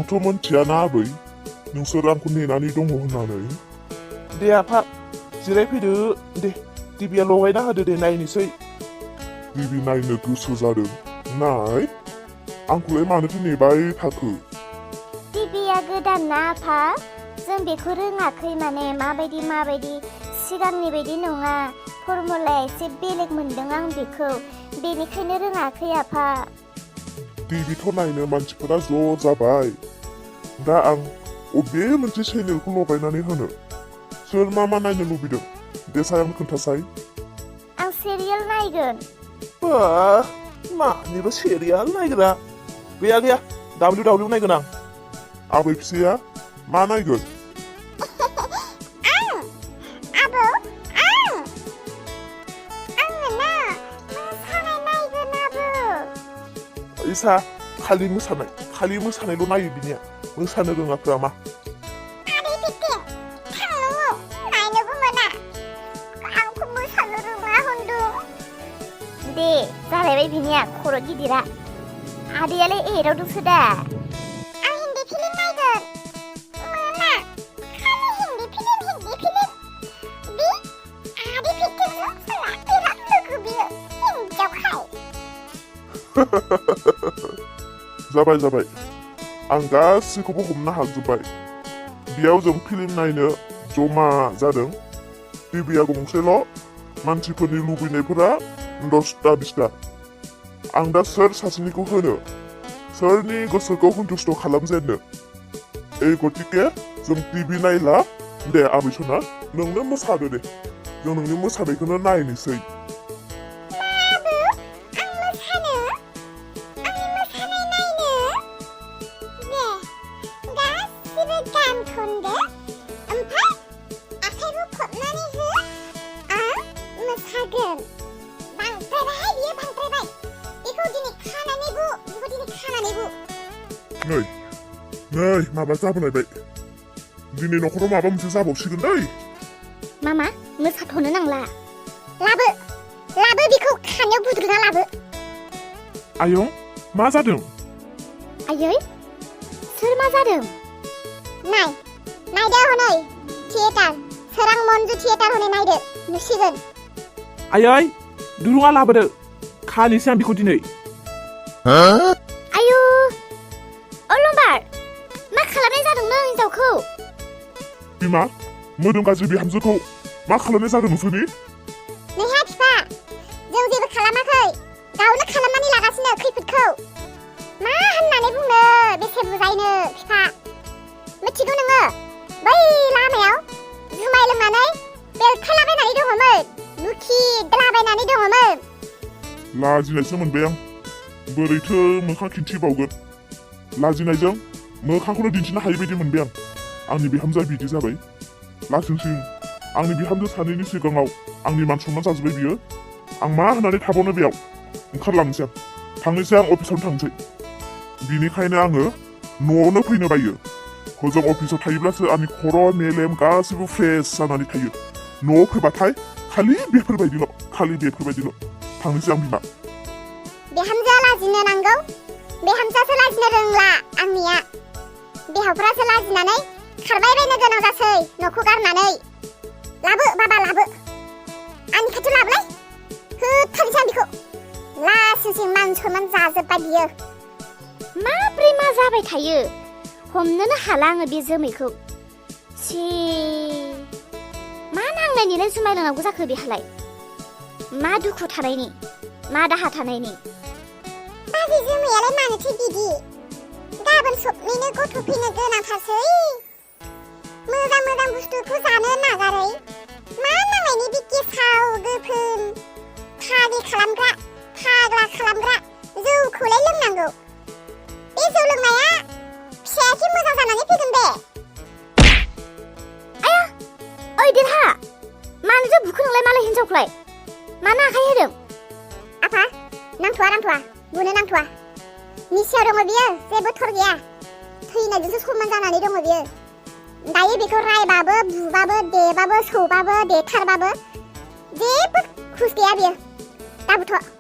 आंथ' मोनथियाना आबै नोंसोर आंखौ नेनानै दङ होननानै। दे आफा जिरायफैदो दे टिभिया लगायना होदो दे नायनोसै। टिभि नायनो गोसो जादों नाय आंखौलाय मानोथो नेबाय थाखो? टिभिया गोदान ना आफा जों बेखौ रोङाखै माने माबायदि सिगांनि बायदि नङा फर्मुलाया एसे बेलेग मोनदों आं बेखौ बेनिखायनो रोङाखै आफा। टिभिथ' नायनो मानसिफोरा ज' जाबाय दा आं अबे मोनसे चेनेलखौ लगायनानै होनो? सोर मा नायनो लुबैदों देसाय आं खोन्थासाय। आं सिरियाल नायगोन। मानिबा सिरियाल नायग्रा गैया WW नायगोन आं। आबै फिसाया मा नायगोन? इसा खालि मोसानायल' नायो बिनिया मोसानो रोङाफ्रा मा? दे जालायबाय बिनिया खर' गिदिरा आदैयालाय एराव दंसो दा। आं हिन्दी फिल्म नायगोन। मोना खालि हिन्दी फिल्म बे आदै फिल्मजों सोला बिराद लोगो बियो हिन्दियावखाय। जाबाय आं गासैखौबो हमनो हाजोब्बाय। बेयाव जों फिल्म नायनो जमा जादों। टिभिया गंसेल' मानसिफोरनि लुबैनायफोरा 10-20 आं दा सोर सासेनिखौ होनो सोरनि गोसोखौ सन्तुष्ट खालामजेननो? गतिके जों टिभि नायला दे आबै सना नोंनो मोसादो दे जों नोंनि मोसानायखौनो नायनोसै। नै माबा जाबोलायबाय दिनै न'खराव माबा मोनसे जाबावसिगोन दै। मामा मोसाथ'नो नांला लाबो बेखौ खानायाव बुद्रुना लाबो। आयं मा जादों? आयै सोर मा जादों? नायदो हनै थियेटार सोरां मन्जु थियेटार हनै नायदो नुसिगोन। आयै दुरुङा लाबोदो खानोसै आं बेखौ दिनै। आयु अलंबार मा खालामनाय जादों नों हिन्जावखौ? बिमा मोदोम गाज्रि बिहामजोखौ मा खालामनाय जादों नोंसोरनि? नैहा बिफा जों जेबो खालामाखै गावनो खालामनानै लागासिनो खैफोदखौ। मा होननानै बुंनो बेसे बुजायनो बिफा मिथिगौ नोङो बै लामायाव जुमाय लोंनानै बेलथायलाबायनानै दङमोन लुखि दलाबायनानै दङमोन। लाजिनायसो मोनबाय आं बोरैथो मोखां खिन्थिबावगोन। लाजिनायजों मोखांखौनो दिन्थिनो हायै बायदि मोनबाय आं। आंनि बिहामजोआ बिदि जाबाय लासिंसिं आंनि बिहामजो सानैनि सिगाङाव आंनि मान सनमान जाजोब्बाय बियो। आं मा होननानै थाबावनो बेयाव ओंखारलांनोसै आं अफिसावनो थांसै। बिनिखायनो आङो न'आवनो फैनो बायो। हजों अफिसाव थायोब्लासो आंनि खर' मेलेम गासैबो फ्रेस जानानै थायो। न'आव फैबाथाय खालि बेफोरबायदिल' थांनोसै आं बिमा। बिहामजोआ लाजिनो नांगौ बिहामजोआसो लाजिनो रोंला आंनिया। बिहावफ्रासो लाजिनानै खारबाय बायनो गोनां जासै न'खौ गारनानै। लाबो बाबा लाबो आंनि खाथियाव लाबोलाय होथारनोसै आं बेखौ। लासिंसिं मान सनमान जाजोब्बाय बियो। माब्रै मा जाबाय थायो हमनोनो हाला आङो बे जोमैखौ। सि मा नांनायनिलाय जुमाय लोंनांगौ जाखो बेहालाय? मा दुखु थानायनि मा दाहा थानायनि? बाजै जोमैयालाय मानोथो बिदि? गाबोन सबनिनो गथ' फैनो गोनांथारसै। मोजां बुस्थुखौ जानो नागारै मा नांनायनि बे गेसाव गोफोन फाग्ला खालामग्रा जौखौलाय लोंनांगौ। बे जौ लोंनाया फिसायासो मोजां जानानै फैगोन बे। आया ओइ देरहा मानोथो बुखो नोंलाय मालाय हिन्जावखौलाय? मानो आखाय होदों? आफा नांथ'आ बुनो नांथ'आ। निसायाव दङ बियो जेबो थर गैया। थैनायजोंसो समान जानानै दङ बियो। दायो बेखौ रायबाबो बुबाबो देबाबो सौबाबो देथारबाबो जेबो हुस गैया बियो। दाबोथ'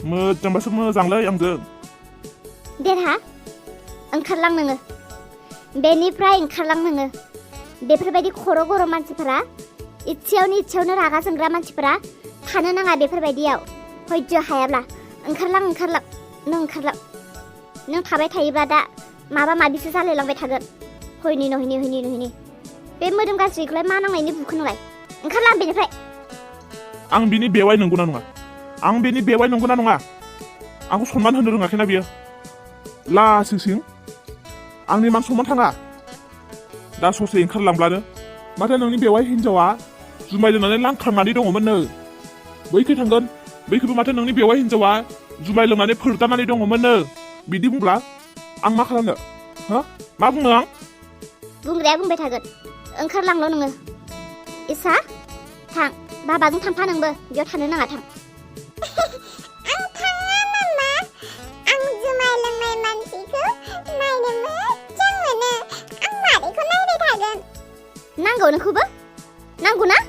मोजांबासो मोजांलै आंजों। देरहा ओंखारलां नोङो बेनिफ्राय ओंखारलां नोङो बेफोरबायदि खर' गरम मानसिफोरा इच्छायावनो रागा जोंग्रा मानसिफोरा थानो नाङा बेफोरबायदियाव हयज' हायाब्ला ओंखारलां नों थाबाय थायोब्ला दा माबा माबिसो जालायलांबाय थागोन हयनि बे मोदोम गाज्रिखौलाय मा नांनायनि बुखो नोंलाय ओंखारलां बेनिफ्राय आं बिनि बेवाइ नंगौना नङा आंखौ सनमान होनो रोङाखैना बियो लासिंसिं आंनि मान सनमान थाङा दा ससे ओंखारलांब्लानो माथो नोंनि बेवाइ हिनजावा जुमाय लोंनानै लांख्रांनानै दङमोननो बैखै थांगोन बैखैबो माथो नोंनि बेवाइ हिनजावा जुमाय लोंनानै फोरदानानै दङमोननो बिदि बुंब्ला आं मा खालामनो मा बुंनो आं बुंग्राया बुंबाय थागोन ओंखारलांल' नोङो इसा थां बाबाजों थांफा नोंबो बेयाव थानो नाङा थां आं थाङा मामा आं जुमाय लोंनाय मानसिखौ नायनो मोजां मोनो आं मादैखौ नायबाय थागोन नांगौ नोंखौबो नांगौ ना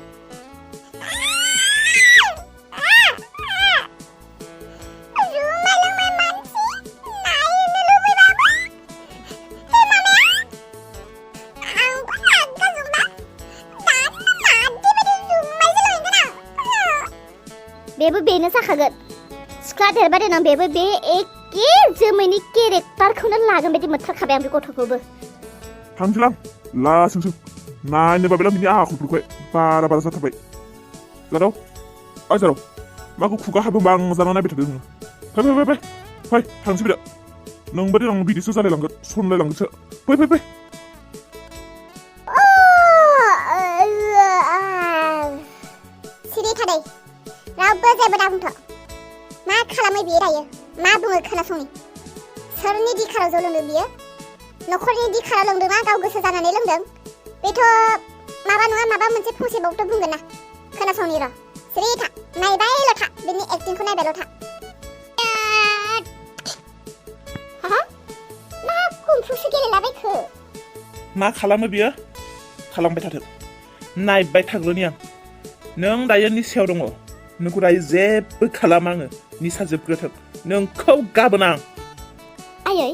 बेबो बेनो जाखागोन सिख्ला देरबाय देनां बेबो बे एखे जोमैनि केरेक्टारखौनो लागोन बायदि मोनथारखाबाय आं बे गथ'खौबो थांसैलां लासिंसिं नायनो बाबायलां बिनि आखलफोरखौहाय बारा जाथारबाय जाराव माखौ खुगा हाबोंबा आं जाना नायबाय थादों फै थांसै बिदा नोंबो देनां बिदिसो जालायलांगोन सनलायलांगोनसो फै सिरि थादै रावबो जेबो दाबुंथ' मा खालामो बियो दायो मा बुङो खोनासंनि सोरनि दिखाराव जौ लोंदों बियो न'खरनि दिखाराव लोंदोंना गाव गोसो जानानै लोंदों बेथ' माबा नङा माबा मोनसे फंसेबावथ' बुंगोन ना खोनासंनि र' सिरि था नायबायल' था बिनि एक्टिंखौ नायबायल' था मा कुम्फुसो गेलेलाबायखो मा खालामो बियो खालामबाय थाथों नायबाय थाग्रोनि आं नों दायो निसायाव दङ नोंखौ दायो जेबो खालामा आङो निसा जोबग्रोथों नोंखौ गाबोन आं आयै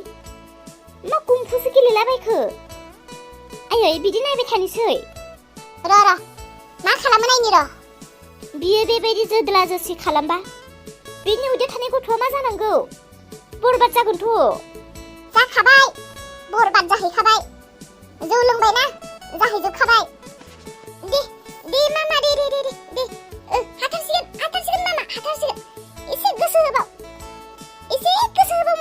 मा कुम्फुसो गेलेलाबायखो आयै बिदि नायबाय थानोसै र' मा खालामो नायनि र' बियो बेबायदि जोदला जोसि खालामबा बेनि उदैयाव थानाय गथ'आ मा जानांगौ बरबाद जागोनथ' जाखाबाय बरबाद जाहैखाबाय जौ लोंबायना जाहैजोबखाबाय दे मामा दे हाथारसिगोन मामा हाथारसिगोन एसे गोसो होबाव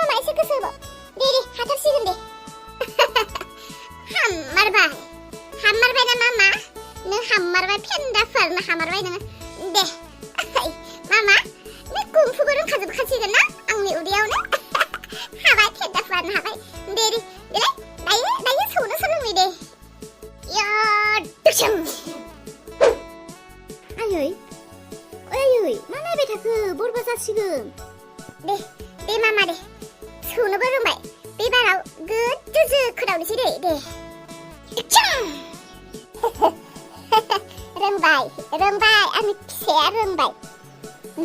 मामा एसे गोसो होबाव दे हाथारसिगोन दे हाममारबाय ना मामा नों हाममारबाय फेन्दाफोरनो हामारबाय नोङो दे मामा नों कुम्फुबो रोंखाजोबखासिगोन ना आंनि उदैयावनो हाबाय फेन्दाफोरनो हाबाय दे दायो सौनो सोलोंनि दे आयै मा नायबाय थाखो बरबाद जासिगोन दे मामा दे सौनोबो रोंबाय बे बाराव गोजो खोदावनोसै दे रोंबाय आंनि फिसाया रोंबाय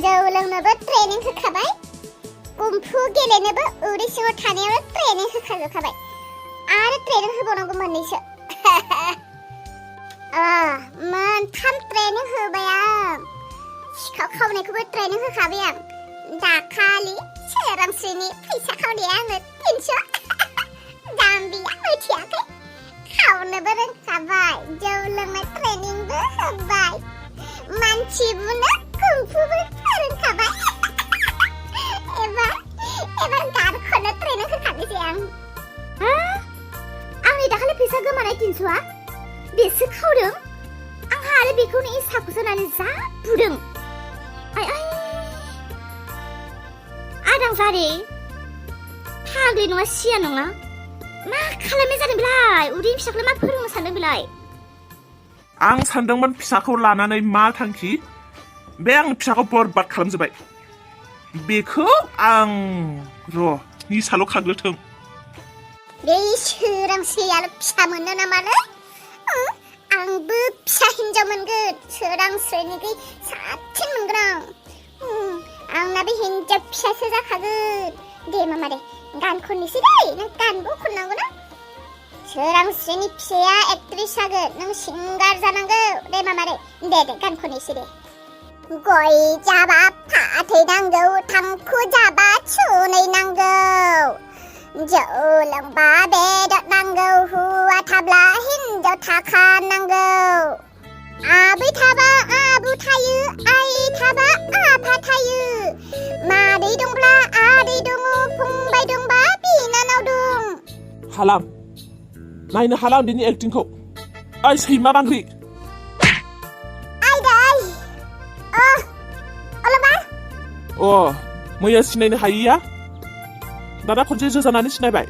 जौ लोंनोबो ट्रेनिं होखाबाय कुम्फु गेलेनोबो उदै सिङाव थानायावनो ट्रेनिं होखाजोबखाबाय आरो ट्रेनिं होबावनांगौ मोननैसो मोनथाम ट्रेनिं होबाय आं सिखाव खावनायखौबो ट्रेनिं होखाबाय आं दाखालि सोरांस्रिनि फैसा खावनाया आंनो 300 जाम्बिया मिथियाखै खावनोबो रोंखाबाय जौ लोंनाय ट्रेनिंबो होबाय मानसि बुनो कुम्फुबो फोरोंखाबाय एबार गारखोनो ट्रेनिं होखानोसै आं आंनि दाखालि फैसा गोमानाय 300आ बेसो खावदों आंहा आरो बेखौनो इसाखौसो होनानै जा बुदों आदां जारे फाग्लि नङा सिया नङा मा खालामनाय जादों बेलाय उदै फिसाखौलाय मा फोरोंनो सानदों बेलाय आं सानदोंमोन फिसाखौ लानानै मा थांखि बे आं फिसाखौ बरबाद खालामजोब्बाय बेखौ आं निसाल' खाग्रोथों बे सोरांस्रियाल' फिसा मोनो नामालै आंबो फिसा हिन्जाव मोनगोन सोरांस्रिनिख्रुइ साबसिन मोनगोन आंना बे हिन्जाव फिसासो जाखागोन दे मामा दे गान खननोसै दै नों गानबो खननांगौ ना सोरांस्रिनि फिसाया एक्ट्रिस जागोन नों सिंगार जानांगौ दे मामा दे गान खननोसै दे गय जाबा फाथै नांगौ थांखु जाबा सुनै नांगौ जौ लोंबा बेदर नांगौ हौवा थाब्ला हिनजाव थाखा नांगौ आबै थाबा आबौ थायो आइ थाबा आफा थायो मादै दंब्ला आदै दङ फंबाय दंबा बिनानाव दं हालाम नायनो हाला बिनि एक्टिंखौ ओइ सैमा बांग्रि मैया सिनायनो हायैया दाना खनसे जोजानानै सिनायबाय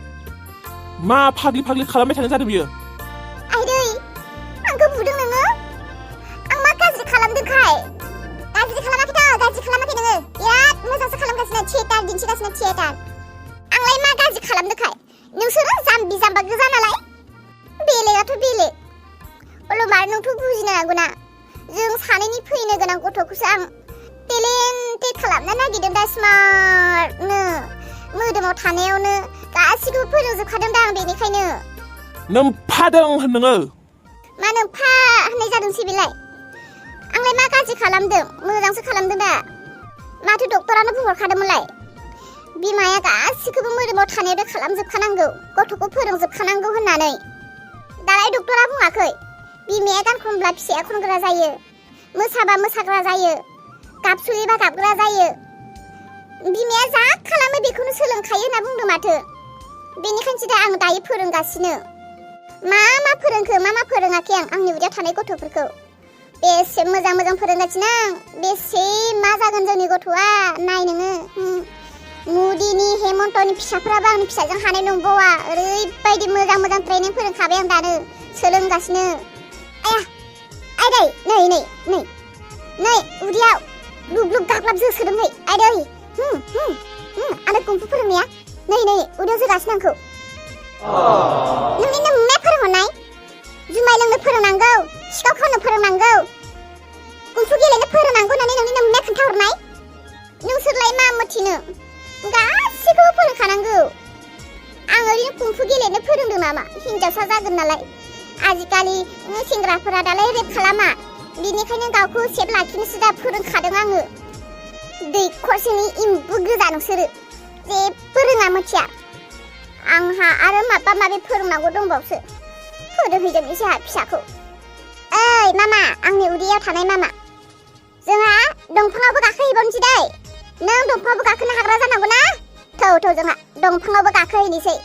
मा फाग्लि फाग्लि खालामबाय थानो जादों बियो आइदै आंखौ बुदों नोङो आं मा गाज्रि खालामदोंखाय गाज्रि खालामाखै नोङो बिराद मोजांसो खालामगासिनो थियेटार दिन्थिगासिनो थियेटार आंलाय मा गाज्रि खालामदोंखाय नोंसोरो जाम्बि जाम्बा गोजा नालाय बेलेगाथ' बेलेग अलमार नोंथ' बुजिनो नांगौना जों सानैनि फैनो गोनां गथ'खौसो आं टेलेन्टेड खालामनो नागिरदों दा स्मार्टनो मोदोमाव थानायावनो गासिखौबो फोरोंजोबखादों दा आं बेनिखायनो नोमफादों नोङो मा नोमफा होननाय जादोंसै बेलाय आंलाय मा गाज्रि खालामदों मोजांसो खालामदों दा माथो डक्टरानो बुंहरखादोंमोनलाय बिमाया गासिखौबो मोदोमाव थानायावनो खालामजोबखानांगौ गथ'खौ फोरोंजोबखानांगौ होननानै दालाय डक्टरा बुङाखै बिमाया गान खनब्ला फिसाया खनग्रा जायो मोसाबा मोसाग्रा जायो गाबसुयोबा गाबग्रा जायो बिमाया जा खालामो बेखौनो सोलोंखायो होनना बुंदों माथो बेनिखायनोसो दा आं दायो फोरोंगासिनो मा फोरोंखो मा फोरोङाखै आं आंनि उदैयाव थानाय गथ'फोरखौ बेसे मोजां मोजां फोरोंगासिनो आं बेसे मा जागोन जोंनि गथ'आ नाय नोङो मुदिनि हेमन्तनि फिसाफोराबो आंनि फिसाजों हानाय नंबावा ओरैबायदि मोजां मोजां ट्रेनिं फोरोंखाबाय आं दानो सोलोंगासिनो आइदै नै उदैयाव लुब लुब गाग्लाब जोसोदों नै आइदै आरो कुम्फु फोरोंनाया नै उदैयाव जोगासिनो आंखौ नोंनि नोंनाय फोरोंहरनाय जुमाय लोंनो फोरोंनांगौ सिखाव खावनो फोरोंनांगौ कुम्फु गेलेनो फोरोंनांगौ होननानै नोंनि नोंनाय खोन्थाहरनाय नोंसोरलाय मा मिथिनो गासिखौबो फोरोंखानांगौ आं ओरैनो कुम्फु गेलेनो फोरोंदों नामा हिनजावसा जागोन नालाय आजिखालि सेंग्राफोरा दालाय रेप खालामा बिनिखायनो गावखौ सेफ लाखिनोसो दा फोरोंखादों आङो दैखरसेनि इम्बु गोजा नोंसोरो जेबो रोङा मिथिया आंहा आरो माबा माबि फोरोंनांगौ दंबावसो फोरोंहैदों जोंहा फिसाखौ ओइ मामा आंनि उदैयाव थानाय मामा जोंहा दंफाङावबो गाखोहैबावनोसै दै नों दंफाङावबो गाखोनो हाग्रा जानांगौ ना थौ जोंहा दंफाङावबो गाखोहैनोसै